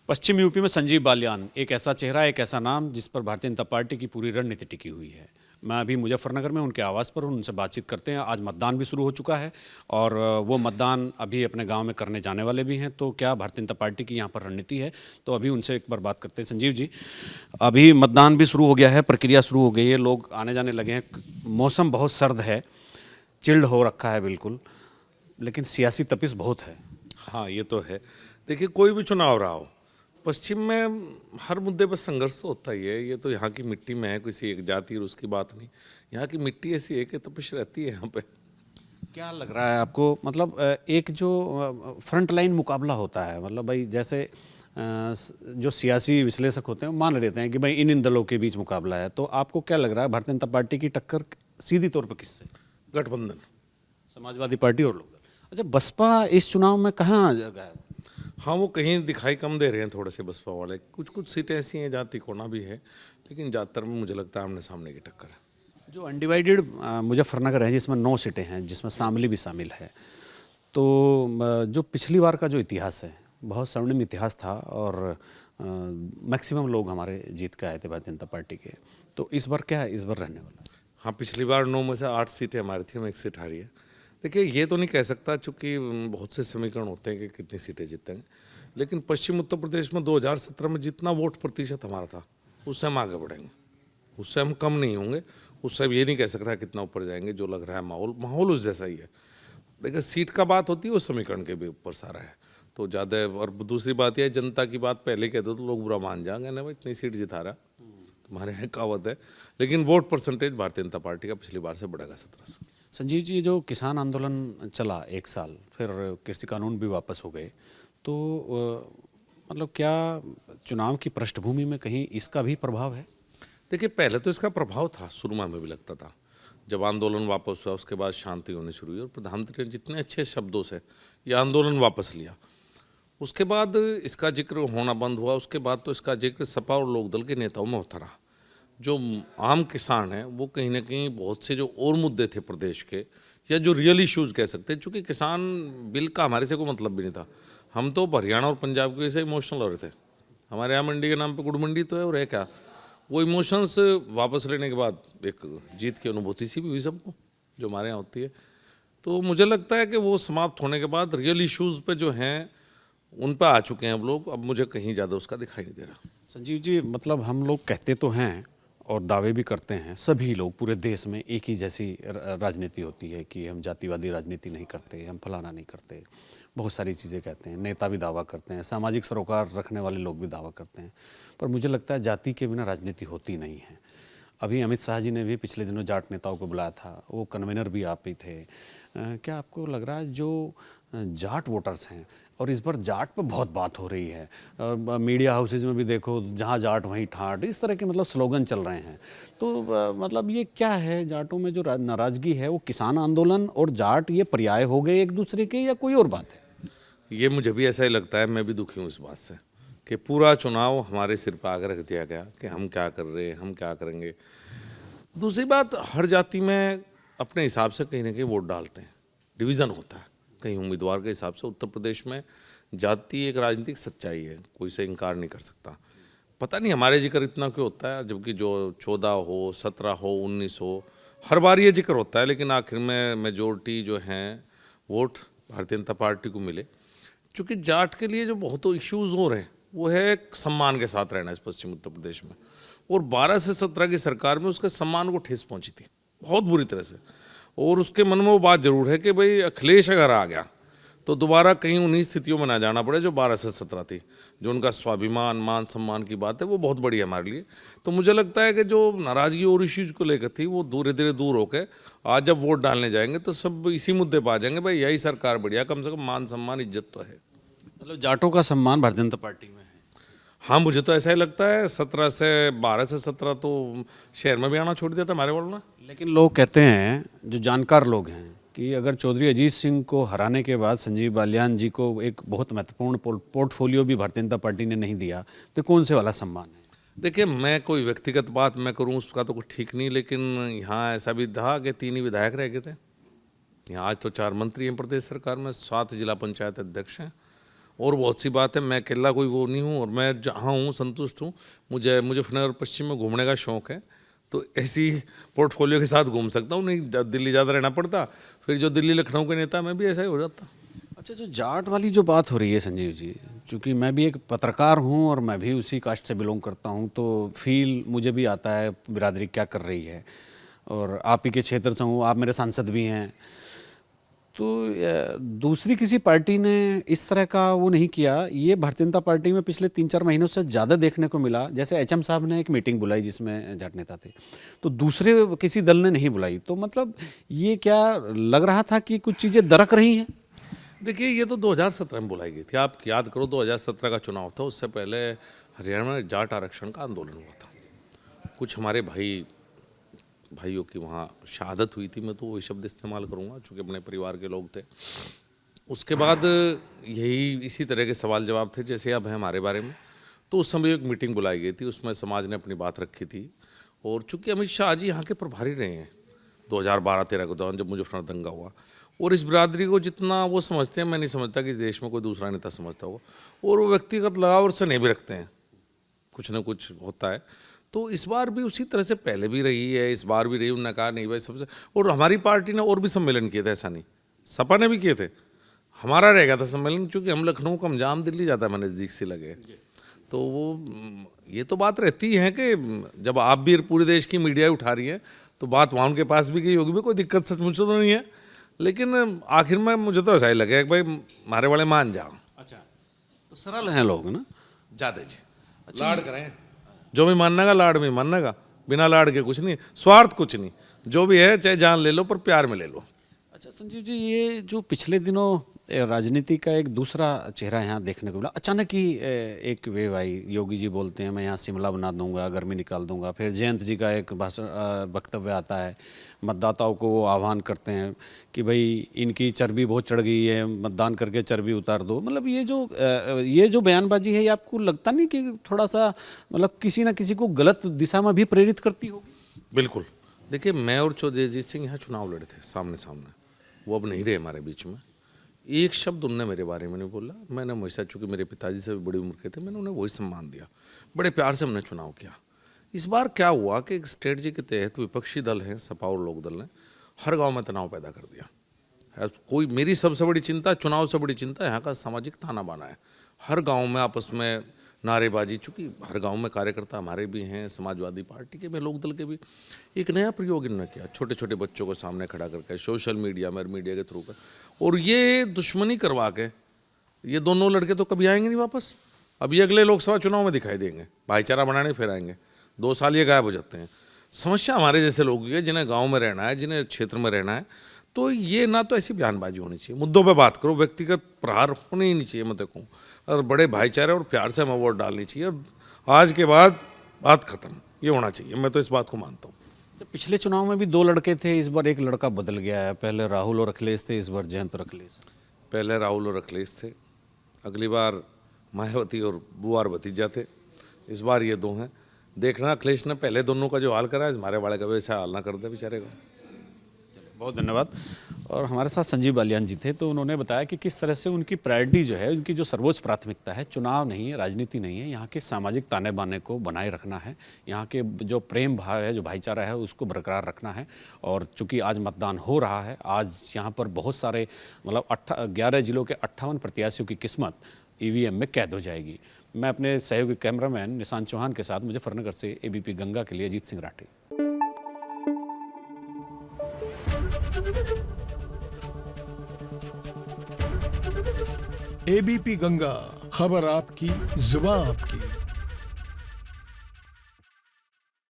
पश्चिम UP में संजीव बालियान एक ऐसा चेहरा, एक ऐसा नाम जिस पर भारतीय जनता पार्टी की पूरी रणनीति टिकी हुई है। मैं अभी मुजफ्फरनगर में उनके आवास पर हूं, उनसे बातचीत करते हैं। आज मतदान भी शुरू हो चुका है और वो मतदान अभी अपने गांव में करने जाने वाले भी हैं। तो क्या भारतीय जनता पार्टी की यहां पर रणनीति है, तो अभी उनसे एक बार बात करते हैं। संजीव जी, अभी मतदान भी शुरू हो गया है, प्रक्रिया शुरू हो गई है, लोग आने जाने लगे हैं। मौसम बहुत सर्द है, चिल्ड हो रखा है बिल्कुल, लेकिन सियासी तपिश बहुत है। हाँ, ये तो है। देखिए, कोई भी चुनाव रहा हो, पश्चिम में हर मुद्दे पर संघर्ष तो होता ही है। ये तो यहाँ की मिट्टी में है, किसी एक जाति और उसकी बात नहीं। यहाँ की मिट्टी ऐसी है कि तपिश रहती है यहाँ पे। क्या लग रहा है आपको, मतलब एक जो फ्रंट लाइन मुकाबला होता है, मतलब भाई जैसे जो सियासी विश्लेषक होते हैं वो मान लेते हैं कि भाई इन दलों के बीच मुकाबला है, तो आपको क्या लग रहा है भारतीय जनता पार्टी की टक्कर सीधी तौर पर किससे? गठबंधन। समाजवादी पार्टी और लोग। अच्छा, बसपा इस चुनाव में कहाँ जगह है? हाँ, वो कहीं दिखाई कम दे रहे हैं थोड़े से बसपा वाले। कुछ कुछ सीटें ऐसी हैं जहाँ तिकोना भी है, लेकिन ज़्यादातर में मुझे लगता है आमने सामने की टक्कर है। जो अनडिवाइडेड मुजफ्फरनगर है, जिसमें 9 सीटें हैं, जिसमें शामली भी शामिल है, तो जो पिछली बार का जो इतिहास है, बहुत स्वर्णिम इतिहास था और मैक्सिमम लोग हमारे जीत के आए थे भारतीय जनता पार्टी के। तो इस बार क्या है, इस बार रहने वाला है? हाँ, पिछली बार 9 में से 8 सीटें हमारी थी, हम 1 सीट हारी है। देखिए, ये तो नहीं कह सकता, चूँकि बहुत से समीकरण होते हैं कि कितनी सीटें जीतेंगे, लेकिन पश्चिम उत्तर प्रदेश में 2017 में जितना वोट प्रतिशत हमारा था, उससे हम आगे बढ़ेंगे, उससे हम कम नहीं होंगे। उससे अब ये नहीं कह सकता कितना ऊपर जाएंगे। जो लग रहा है माहौल उस जैसा ही है। देखिए, सीट का बात होती है, वो समीकरण के भी ऊपर सारा है। तो ज़्यादा, और दूसरी बात यह है, जनता की बात पहले कह दो तो लोग बुरा मान जाएंगे, ना भाई इतनी सीट जिता रहा, तुम्हारे यहाँ कहावत है। लेकिन vote percentage Bharatiya Janata party का पिछली बार से बढ़ेगा 17 से। संजीव जी, जो किसान आंदोलन चला 1 साल, फिर कृषि कानून भी वापस हो गए, तो मतलब क्या चुनाव की पृष्ठभूमि में कहीं इसका भी प्रभाव है? देखिए, पहले तो इसका प्रभाव था, शुरू में हमें भी लगता था। जब आंदोलन वापस हुआ, उसके बाद शांति होनी शुरू हुई और प्रधानमंत्री ने जितने अच्छे शब्दों से ये आंदोलन वापस लिया, उसके बाद इसका जिक्र होना बंद हुआ। उसके बाद तो इसका जिक्र सपा और लोकदल के नेताओं में होता रहा। जो आम किसान हैं, वो कहीं ना कहीं बहुत से जो और मुद्दे थे प्रदेश के, या जो रियल इश्यूज़ कह सकते हैं, चूँकि किसान बिल का हमारे से कोई मतलब भी नहीं था। हम तो हरियाणा और पंजाब की वजह से इमोशनल हो रहे थे। हमारे यहाँ मंडी के नाम पे गुड़ मंडी तो है, और है क्या, वो इमोशंस वापस लेने के बाद एक जीत की अनुभूति सी भी हुई सबको, जो हमारे यहाँ होती है। तो मुझे लगता है कि वो समाप्त होने के बाद रियल इश्यूज़ पे जो हैं उन पर आ चुके हैं अब लोग। अब मुझे कहीं ज़्यादा उसका दिखाई नहीं दे रहा। संजीव जी, मतलब हम लोग कहते तो हैं और दावे भी करते हैं, सभी लोग पूरे देश में एक ही जैसी राजनीति होती है कि हम जातिवादी राजनीति नहीं करते, हम फलाना नहीं करते, बहुत सारी चीज़ें कहते हैं, नेता भी दावा करते हैं, सामाजिक सरोकार रखने वाले लोग भी दावा करते हैं। पर मुझे लगता है जाति के बिना राजनीति होती नहीं है। अभी अमित शाह जी ने भी पिछले दिनों जाट नेताओं को बुलाया था, वो कन्वेनर भी आप ही थे। क्या आपको लग रहा है जो जाट वोटर्स हैं, और इस बार जाट पर बहुत बात हो रही है, मीडिया हाउसेज में भी देखो, जहाँ जाट वहीं ठाट, इस तरह के मतलब स्लोगन चल रहे हैं, तो मतलब ये क्या है, जाटों में जो नाराज़गी है, वो किसान आंदोलन और जाट ये पर्याय हो गए एक दूसरे के, या कोई और बात है? ये मुझे भी ऐसा ही लगता है। मैं भी दुखी हूँ इस बात से कि पूरा चुनाव हमारे सिर पर आगे रख दिया गया कि हम क्या कर रहे हैं, हम क्या करेंगे। दूसरी बात, हर जाति में अपने हिसाब से कहीं ना कहीं वोट डालते हैं, डिवीज़न होता है कहीं उम्मीदवार के हिसाब से। उत्तर प्रदेश में जाति एक राजनीतिक सच्चाई है, कोई से इनकार नहीं कर सकता। पता नहीं हमारे जिक्र इतना क्यों होता है, जबकि जो 14 हो, 17 हो, 19 हो, हर बार ये जिक्र होता है, लेकिन आखिर में मेजोरिटी जो हैं वोट भारतीय जनता पार्टी को मिले। क्योंकि जाट के लिए जो बहुत इश्यूज़ हो रहे हैं, वो है सम्मान के साथ रहना इस पश्चिम उत्तर प्रदेश में। और 12 से 17 की सरकार में उसके सम्मान को ठेस पहुंची थी बहुत बुरी तरह से। और उसके मन में वो बात जरूर है कि भाई अखिलेश अगर आ गया तो दोबारा कहीं उन्हीं स्थितियों में ना जाना पड़े जो 12 से 17 थी। जो उनका स्वाभिमान, मान सम्मान की बात है, वो बहुत बड़ी है हमारे लिए। तो मुझे लगता है कि जो नाराज़गी और इश्यूज को लेकर थी, वो धीरे धीरे दूर होकर आज जब वोट डालने जाएंगे तो सब इसी मुद्दे पर आ जाएंगे, भाई यही सरकार बढ़िया, कम से कम मान सम्मान इज्जत तो है। मतलब जाटों का सम्मान भारतीय जनता पार्टी में है? हाँ, मुझे तो ऐसा ही लगता है। 12 से 17 तो शहर में भी आना छोड़ दिया था हमारे वालों ने। लेकिन लोग कहते हैं, जो जानकार लोग हैं, कि अगर चौधरी अजीत सिंह को हराने के बाद संजीव बालियान जी को एक बहुत महत्वपूर्ण पोर्टफोलियो भी भारतीय जनता पार्टी ने नहीं दिया, तो कौन से वाला सम्मान है? देखिए, मैं कोई व्यक्तिगत बात मैं करूं उसका तो कुछ ठीक नहीं, लेकिन यहाँ ऐसा भी था कि 3 ही विधायक रह गए थे। यहाँ आज तो 4 मंत्री हैं प्रदेश सरकार में, 7 जिला पंचायत अध्यक्ष हैं और बहुत सी बात है, मैं अकेला कोई वो नहीं हूँ, और मैं जहाँ हूँ संतुष्ट हूँ। मुझे मुजफ्फरनगर पश्चिम में घूमने का शौक़ है, तो ऐसी पोर्टफोलियो के साथ घूम सकता हूँ, नहीं दिल्ली ज़्यादा रहना पड़ता। फिर जो दिल्ली लखनऊ के नेता, मैं भी ऐसा ही हो जाता। अच्छा, जो जाट वाली जो बात हो रही है संजीव जी, चूँकि मैं भी एक पत्रकार हूँ और मैं भी उसी कास्ट से बिलोंग करता हूँ, तो फील मुझे भी आता है बिरादरी क्या कर रही है, और आप ही के क्षेत्र से हूँ, आप मेरे सांसद भी हैं। तो दूसरी किसी पार्टी ने इस तरह का वो नहीं किया। ये भारतीय जनता पार्टी में पिछले 3-4 महीनों से ज़्यादा देखने को मिला। जैसे एचएम साहब ने एक मीटिंग बुलाई जिसमें जाट नेता थे, तो दूसरे किसी दल ने नहीं बुलाई। तो मतलब ये क्या लग रहा था कि कुछ चीज़ें दरक रही हैं? देखिए, ये तो 2017 में बुलाई गई थी। आप याद करो, 2017 का चुनाव था, उससे पहले हरियाणा में जाट आरक्षण का आंदोलन हुआ था। कुछ हमारे भाइयों की वहाँ शहादत हुई थी, मैं तो वही शब्द इस्तेमाल करूँगा चूँकि अपने परिवार के लोग थे। उसके बाद यही इसी तरह के सवाल जवाब थे जैसे अब है हमारे बारे में। तो उस समय एक मीटिंग बुलाई गई थी, उसमें समाज ने अपनी बात रखी थी। और चूँकि अमित शाह जी यहाँ के प्रभारी रहे हैं 2012-13 के दौरान, जब मुजफ्फरनगर दंगा हुआ, और इस बिरादरी को जितना वो समझते हैं, मैं नहीं समझता कि देश में कोई दूसरा नेता समझता होगा। और वो व्यक्तिगत लगाव से नहीं भी रखते हैं, कुछ ना कुछ होता है। तो इस बार भी उसी तरह से पहले भी रही है, इस बार भी रही। उन्होंने कहा नहीं भाई सबसे, और हमारी पार्टी ने और भी सम्मेलन किए थे, ऐसा नहीं, सपा ने भी किए थे, हमारा रह गया था सम्मेलन, क्योंकि हम लखनऊ का अंजाम दिल्ली ज़्यादा हमें नज़दीक से लगे। तो वो ये तो बात रहती है कि जब आप भी पूरे देश की मीडिया उठा रही है, तो बात वहाँ उनके पास भी गई होगी, भी कोई दिक्कत सचमुच तो नहीं है। लेकिन आखिर में मुझे तो ऐसा ही लगे कि भाई हमारे वाले मान जाओ। अच्छा, तो सरल हैं लोग ना, ज़्यादा जी लाड़ करें, जो भी मानने का लाड़ में मानने का, बिना लाड़ के कुछ नहीं, स्वार्थ कुछ नहीं, जो भी है चाहे जान ले लो पर प्यार में ले लो। अच्छा संजीव जी, ये जो पिछले दिनों राजनीति का एक दूसरा चेहरा यहाँ देखने को मिला, अचानक ही एक वेव आई। योगी जी बोलते हैं मैं यहाँ शिमला बना दूंगा, गर्मी निकाल दूंगा। फिर जयंत जी का एक भाषण वक्तव्य आता है, मतदाताओं को वो आह्वान करते हैं कि भाई इनकी चर्बी बहुत चढ़ गई है, मतदान करके चर्बी उतार दो। मतलब ये जो बयानबाजी है, ये आपको लगता नहीं कि थोड़ा सा मतलब किसी न किसी को गलत दिशा में भी प्रेरित करती होगी? बिल्कुल। देखिए, मैं और चौधरी सिंह यहाँ चुनाव लड़े थे सामने सामने, वो अब नहीं रहे हमारे बीच में। एक शब्द उनने मेरे बारे में नहीं बोला। मैंने हमेशा, चूँकि मेरे पिताजी से भी बड़ी उम्र के थे, मैंने उन्हें वही सम्मान दिया, बड़े प्यार से हमने चुनाव किया। इस बार क्या हुआ कि एक स्ट्रेटजी के तहत विपक्षी दल हैं, सपा और लोक दल ने हर गांव में तनाव पैदा कर दिया। कोई मेरी सबसे बड़ी चिंता, चुनाव से बड़ी चिंता यहाँ का सामाजिक ताना बाना है। हर गाँव में आपस में नारेबाजी, चूँकि हर गांव में कार्यकर्ता हमारे भी हैं, समाजवादी पार्टी के भी, लोक दल के भी। एक नया प्रयोग इन्होंने किया, छोटे छोटे बच्चों को सामने खड़ा करके सोशल मीडिया में, मीडिया के थ्रू कर, और ये दुश्मनी करवा के ये दोनों लड़के तो कभी आएंगे नहीं वापस। अब ये अगले लोकसभा चुनाव में दिखाई देंगे, भाईचारा बनाने फिर आएंगे। 2 साल ये गायब हो जाते हैं। समस्या हमारे जैसे लोगों की है, जिन्हें गाँव में रहना है, जिन्हें क्षेत्र में रहना है। तो ये ना तो ऐसी बयानबाजी होनी चाहिए, मुद्दों पे बात करो, व्यक्तिगत प्रहार होने ही नहीं चाहिए, मैं तो कहूँ, और बड़े भाईचारे और प्यार से हमें वोट डालनी चाहिए। और आज के बाद बात खत्म, ये होना चाहिए, मैं तो इस बात को मानता हूँ। तो पिछले चुनाव में भी 2 लड़के थे, इस बार एक लड़का बदल गया है। पहले राहुल और अखिलेश थे, इस बार जयंत और अखिलेश। पहले राहुल और अखिलेश थे, अगली बार मायावती और बुआ और भतीजा थे, इस बार ये 2 हैं। देखना, अखिलेश ने पहले दोनों का जो हाल करा है, हमारे वाले का वैसा हाल ना कर दे बेचारे को। बहुत धन्यवाद। और हमारे साथ संजीव बालियान जी थे, तो उन्होंने बताया कि किस तरह से उनकी प्रायोरिटी जो है, उनकी जो सर्वोच्च प्राथमिकता है, चुनाव नहीं है, राजनीति नहीं है, यहाँ के सामाजिक ताने बाने को बनाए रखना है, यहाँ के जो प्रेम भाव है, जो भाईचारा है, उसको बरकरार रखना है। और चूंकि आज मतदान हो रहा है, आज यहाँ पर बहुत सारे मतलब 11 जिलों के 58 प्रत्याशियों की किस्मत EVM में कैद हो जाएगी। मैं अपने सहयोगी कैमरामैन निशांत चौहान के साथ मुजफ्फरनगर से ABP गंगा के लिए अजीत सिंह राठी। ABP गंगा, खबर आपकी, जुबान आपकी।